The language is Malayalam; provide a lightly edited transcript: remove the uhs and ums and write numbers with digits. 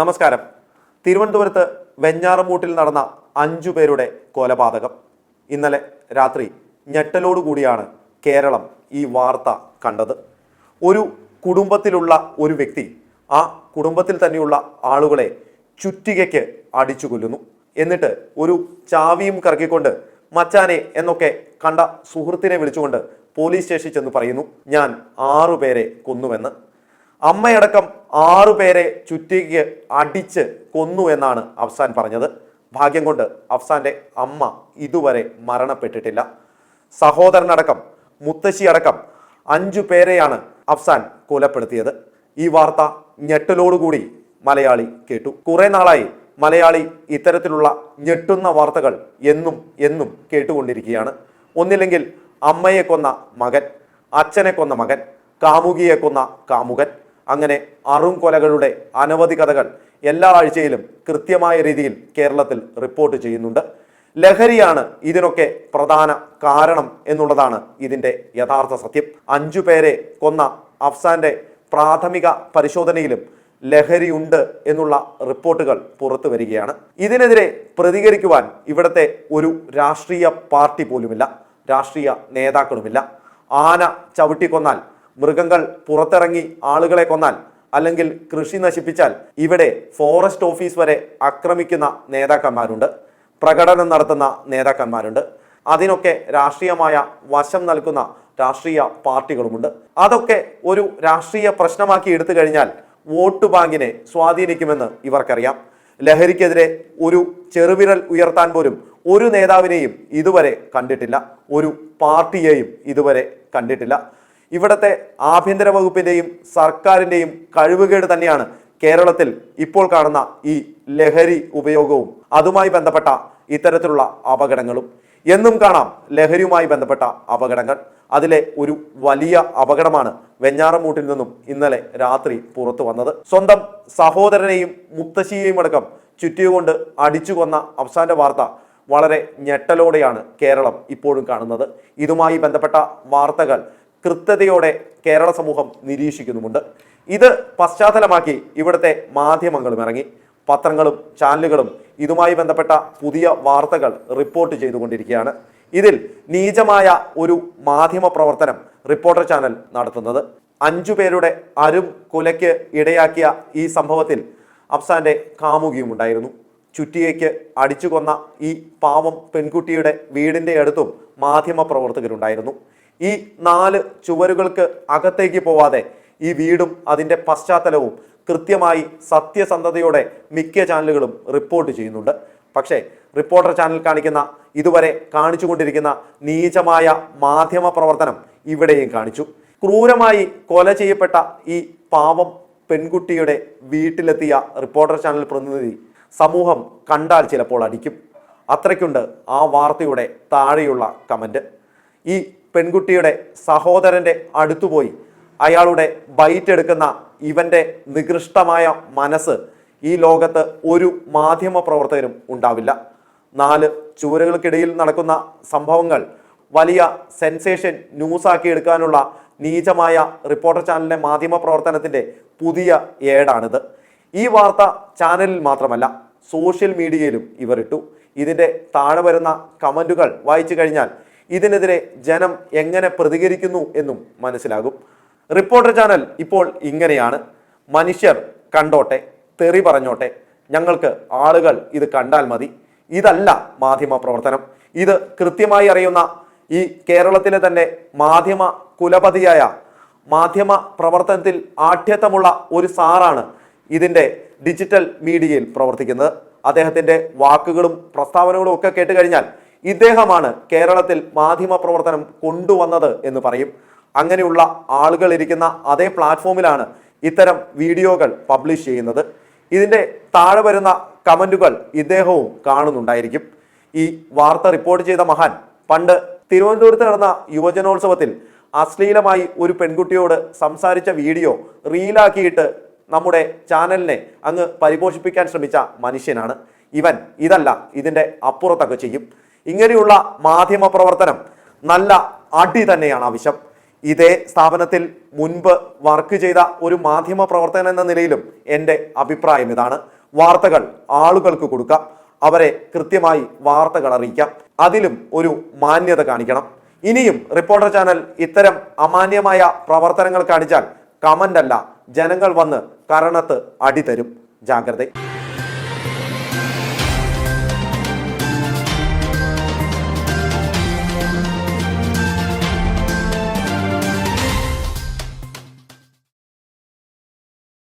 നമസ്കാരം. തിരുവനന്തപുരത്ത് വെഞ്ഞാറമൂട്ടിൽ നടന്ന 5 പേരുടെ കൊലപാതകം. ഇന്നലെ രാത്രി ഞെട്ടലോടുകൂടിയാണ് കേരളം ഈ വാർത്ത കണ്ടത്. ഒരു കുടുംബത്തിലുള്ള ഒരു വ്യക്തി ആ കുടുംബത്തിൽ തന്നെയുള്ള ആളുകളെ ചുറ്റികയ്ക്ക് അടിച്ചു കൊല്ലുന്നു. എന്നിട്ട് ഒരു ചാവിയും കറക്കിക്കൊണ്ട് മച്ചാനെ എന്നൊക്കെ കണ്ട സുഹൃത്തിനെ വിളിച്ചുകൊണ്ട് പോലീസ് സ്റ്റേഷനിൽ ചെന്ന് പറയുന്നു, ഞാൻ 6 പേരെ കൊന്നുവെന്ന്. അമ്മയടക്കം 6 പേരെ ചുറ്റികയ്ക്ക് അടിച്ച് കൊന്നു എന്നാണ് അഫ്സാൻ പറഞ്ഞത്. ഭാഗ്യം കൊണ്ട് അഫ്സാന്റെ അമ്മ ഇതുവരെ മരണപ്പെട്ടിട്ടില്ല. സഹോദരനടക്കം മുത്തശ്ശി അടക്കം 5 പേരെയാണ് അഫ്സാൻ കൊലപ്പെടുത്തിയത്. ഈ വാർത്ത ഞെട്ടലോടുകൂടി മലയാളി കേട്ടു. കുറെ നാളായി മലയാളി ഇത്തരത്തിലുള്ള ഞെട്ടുന്ന വാർത്തകൾ എന്നും കേട്ടുകൊണ്ടിരിക്കുകയാണ്. ഒന്നില്ലെങ്കിൽ അമ്മയെ കൊന്ന മകൻ, അച്ഛനെ കൊന്ന മകൻ, കാമുകിയെ കൊന്ന കാമുകൻ, അങ്ങനെ കൊലകളുടെ അനവധി കഥകൾ എല്ലാ ആഴ്ചയിലും കൃത്യമായ രീതിയിൽ കേരളത്തിൽ റിപ്പോർട്ട് ചെയ്യുന്നുണ്ട്. ലഹരിയാണ് ഇതിനൊക്കെ പ്രധാന കാരണം എന്നുള്ളതാണ് ഇതിൻ്റെ യഥാർത്ഥ സത്യം. 5 പേരെ കൊന്ന അഫ്സാന്റെ പ്രാഥമിക പരിശോധനയിലും ലഹരിയുണ്ട് എന്നുള്ള റിപ്പോർട്ടുകൾ പുറത്തു വരികയാണ്. ഇതിനെതിരെ പ്രതികരിക്കുവാൻ ഇവിടുത്തെ ഒരു രാഷ്ട്രീയ പാർട്ടി പോലുമില്ല, രാഷ്ട്രീയ നേതാക്കളുമില്ല. ആന ചവിട്ടിക്കൊന്നാൽ, മൃഗങ്ങൾ പുറത്തിറങ്ങി ആളുകളെ കൊന്നാൽ, അല്ലെങ്കിൽ കൃഷി നശിപ്പിച്ചാൽ ഇവിടെ ഫോറസ്റ്റ് ഓഫീസ് വരെ ആക്രമിക്കുന്ന നേതാക്കന്മാരുണ്ട്, പ്രകടനം നടത്തുന്ന നേതാക്കന്മാരുണ്ട്. അതിനൊക്കെ രാഷ്ട്രീയമായ വശം നൽകുന്ന രാഷ്ട്രീയ പാർട്ടികളുമുണ്ട്. അതൊക്കെ ഒരു രാഷ്ട്രീയ പ്രശ്നമാക്കി എടുത്തു കഴിഞ്ഞാൽ വോട്ട് ബാങ്കിനെ സ്വാധീനിക്കുമെന്ന് ഇവർക്കറിയാം. ലഹരിക്കെതിരെ ഒരു ചെറുവിരൽ ഉയർത്താൻ പോലും ഒരു നേതാവിനെയും ഇതുവരെ കണ്ടിട്ടില്ല, ഒരു പാർട്ടിയെയും ഇതുവരെ കണ്ടിട്ടില്ല. ഇവിടുത്തെ ആഭ്യന്തര വകുപ്പിന്റെയും സർക്കാരിന്റെയും കഴിവുകേട് തന്നെയാണ് കേരളത്തിൽ ഇപ്പോൾ കാണുന്ന ഈ ലഹരി ഉപയോഗവും അതുമായി ബന്ധപ്പെട്ട ഇത്തരത്തിലുള്ള അപകടങ്ങളും. എന്നും കാണാം ലഹരിയുമായി ബന്ധപ്പെട്ട അപകടങ്ങൾ. അതിലെ ഒരു വലിയ അപകടമാണ് വെഞ്ഞാറമൂട്ടിൽ നിന്നും ഇന്നലെ രാത്രി പുറത്തു വന്നത്. സ്വന്തം സഹോദരനെയും മുത്തശ്ശിയെയും അടക്കം ചുറ്റിയുകൊണ്ട് അടിച്ചു കൊന്ന അഫ്സാന്റെ വാർത്ത വളരെ ഞെട്ടലോടെയാണ് കേരളം ഇപ്പോഴും കാണുന്നത്. ഇതുമായി ബന്ധപ്പെട്ട വാർത്തകൾ കൃത്യതയോടെ കേരള സമൂഹം നിരീക്ഷിക്കുന്നുമുണ്ട്. ഇത് പശ്ചാത്തലമാക്കി ഇവിടുത്തെ മാധ്യമങ്ങളും ഇറങ്ങി, പത്രങ്ങളും ചാനലുകളും ഇതുമായി ബന്ധപ്പെട്ട പുതിയ വാർത്തകൾ റിപ്പോർട്ട് ചെയ്തുകൊണ്ടിരിക്കുകയാണ്. ഇതിൽ നീചമായ ഒരു മാധ്യമ പ്രവർത്തനം റിപ്പോർട്ടർ ചാനൽ നടത്തുന്നത്. 5 പേരുടെ കൊലയ്ക്ക് ഇടയാക്കിയ ഈ സംഭവത്തിൽ അഫ്സാന്റെ കാമുകിയും ഉണ്ടായിരുന്നു. ചുറ്റികയ്ക്ക് അടിച്ചു കൊന്ന ഈ പാവം പെൺകുട്ടിയുടെ വീടിന്റെ അടുത്തും മാധ്യമ പ്രവർത്തകരുണ്ടായിരുന്നു. ഈ 4 ചുവരുകൾക്ക് അകത്തേക്ക് പോവാതെ ഈ വീടും അതിൻ്റെ പശ്ചാത്തലവും കൃത്യമായി സത്യസന്ധതയോടെ മിക്ക ചാനലുകളും റിപ്പോർട്ട് ചെയ്യുന്നുണ്ട്. പക്ഷേ റിപ്പോർട്ടർ ചാനൽ കാണിക്കുന്ന, ഇതുവരെ കാണിച്ചുകൊണ്ടിരിക്കുന്ന നീചമായ മാധ്യമ പ്രവർത്തനം ഇവിടെയും കാണിച്ചു. ക്രൂരമായി കൊല ചെയ്യപ്പെട്ട ഈ പാവം പെൺകുട്ടിയുടെ വീട്ടിലെത്തിയ റിപ്പോർട്ടർ ചാനൽ പ്രതിനിധി സമൂഹം കണ്ടാൽ ചിലപ്പോൾ അടിക്കും. അത്രയ്ക്കുണ്ട് ആ വാർത്തയുടെ താഴെയുള്ള കമൻറ്റ്. ഈ പെൺകുട്ടിയുടെ സഹോദരൻ്റെ അടുത്തുപോയി അയാളുടെ ബൈറ്റ് എടുക്കുന്ന ഇവൻ്റെ നികൃഷ്ടമായ മനസ്സ് ഈ ലോകത്ത് ഒരു മാധ്യമ പ്രവർത്തകനും ഉണ്ടാവില്ല. 4 ചുവരുകൾക്കിടയിൽ നടക്കുന്ന സംഭവങ്ങൾ വലിയ സെൻസേഷൻ ന്യൂസാക്കി എടുക്കാനുള്ള നീചമായ റിപ്പോർട്ടർ ചാനലിലെ മാധ്യമ പ്രവർത്തനത്തിൻ്റെ പുതിയ ഏടാണിത്. ഈ വാർത്ത ചാനലിൽ മാത്രമല്ല സോഷ്യൽ മീഡിയയിലും ഇവർ ഇട്ടു. ഇതിൻ്റെ താഴെ വരുന്ന കമൻറ്റുകൾ വായിച്ചു കഴിഞ്ഞാൽ ഇതിനെതിരെ ജനം എങ്ങനെ പ്രതികരിക്കുന്നു എന്നും മനസ്സിലാകും. റിപ്പോർട്ടർ ചാനൽ ഇപ്പോൾ ഇങ്ങനെയാണ്: മനുഷ്യർ കണ്ടോട്ടെ, തെറി പറഞ്ഞോട്ടെ, ഞങ്ങൾക്ക് ആളുകൾ ഇത് കണ്ടാൽ മതി. ഇതല്ല മാധ്യമ പ്രവർത്തനം. ഇത് കൃത്യമായി അറിയുന്ന ഈ കേരളത്തിലെ തന്നെ മാധ്യമ കുലപതിയായ, മാധ്യമ പ്രവർത്തനത്തിൽ ആഠ്യത്വമുള്ള ഒരു സാറാണ് ഇതിൻ്റെ ഡിജിറ്റൽ മീഡിയയിൽ പ്രവർത്തിക്കുന്നത്. അദ്ദേഹത്തിൻ്റെ വാക്കുകളും പ്രസ്താവനകളും ഒക്കെ കേട്ട് കഴിഞ്ഞാൽ ഇദ്ദേഹമാണ് കേരളത്തിൽ മാധ്യമ പ്രവർത്തനം കൊണ്ടുവന്നത് എന്ന് പറയും. അങ്ങനെയുള്ള ആളുകൾ ഇരിക്കുന്ന അതേ പ്ലാറ്റ്ഫോമിലാണ് ഇത്തരം വീഡിയോകൾ പബ്ലിഷ് ചെയ്യുന്നത്. ഇതിൻ്റെ താഴെ വരുന്ന കമൻറ്റുകൾ ഇദ്ദേഹവും കാണുന്നുണ്ടായിരിക്കും. ഈ വാർത്ത റിപ്പോർട്ട് ചെയ്ത മഹാൻ പണ്ട് തിരുവനന്തപുരത്ത് നടന്ന യുവജനോത്സവത്തിൽ അശ്ലീലമായി ഒരു പെൺകുട്ടിയോട് സംസാരിച്ച വീഡിയോ റീലാക്കിയിട്ട് നമ്മുടെ ചാനലിനെ അങ്ങ് പരിപോഷിപ്പിക്കാൻ ശ്രമിച്ച മനുഷ്യനാണ് ഇവൻ. ഇതല്ല, ഇതിൻ്റെ അപ്പുറത്തൊക്കെ ചെയ്യും. ഇങ്ങനെയുള്ള മാധ്യമ പ്രവർത്തനം നല്ല അടി തന്നെയാണ് ആവശ്യം. ഇതേ സ്ഥാപനത്തിൽ മുൻപ് വർക്ക് ചെയ്ത ഒരു മാധ്യമ പ്രവർത്തകൻ എന്ന നിലയിലും എൻ്റെ അഭിപ്രായം ഇതാണ്. വാർത്തകൾ ആളുകൾക്ക് കൊടുക്കാം, അവരെ കൃത്യമായി വാർത്തകൾ അറിയിക്കാം, അതിലും ഒരു മാന്യത കാണിക്കണം. ഇനിയും റിപ്പോർട്ടർ ചാനൽ ഇത്തരം അമാന്യമായ പ്രവർത്തനങ്ങൾ കാണിച്ചാൽ കമന്റ് അല്ല, ജനങ്ങൾ വന്ന് കരണത്ത് അടി തരും. ജാഗ്രത.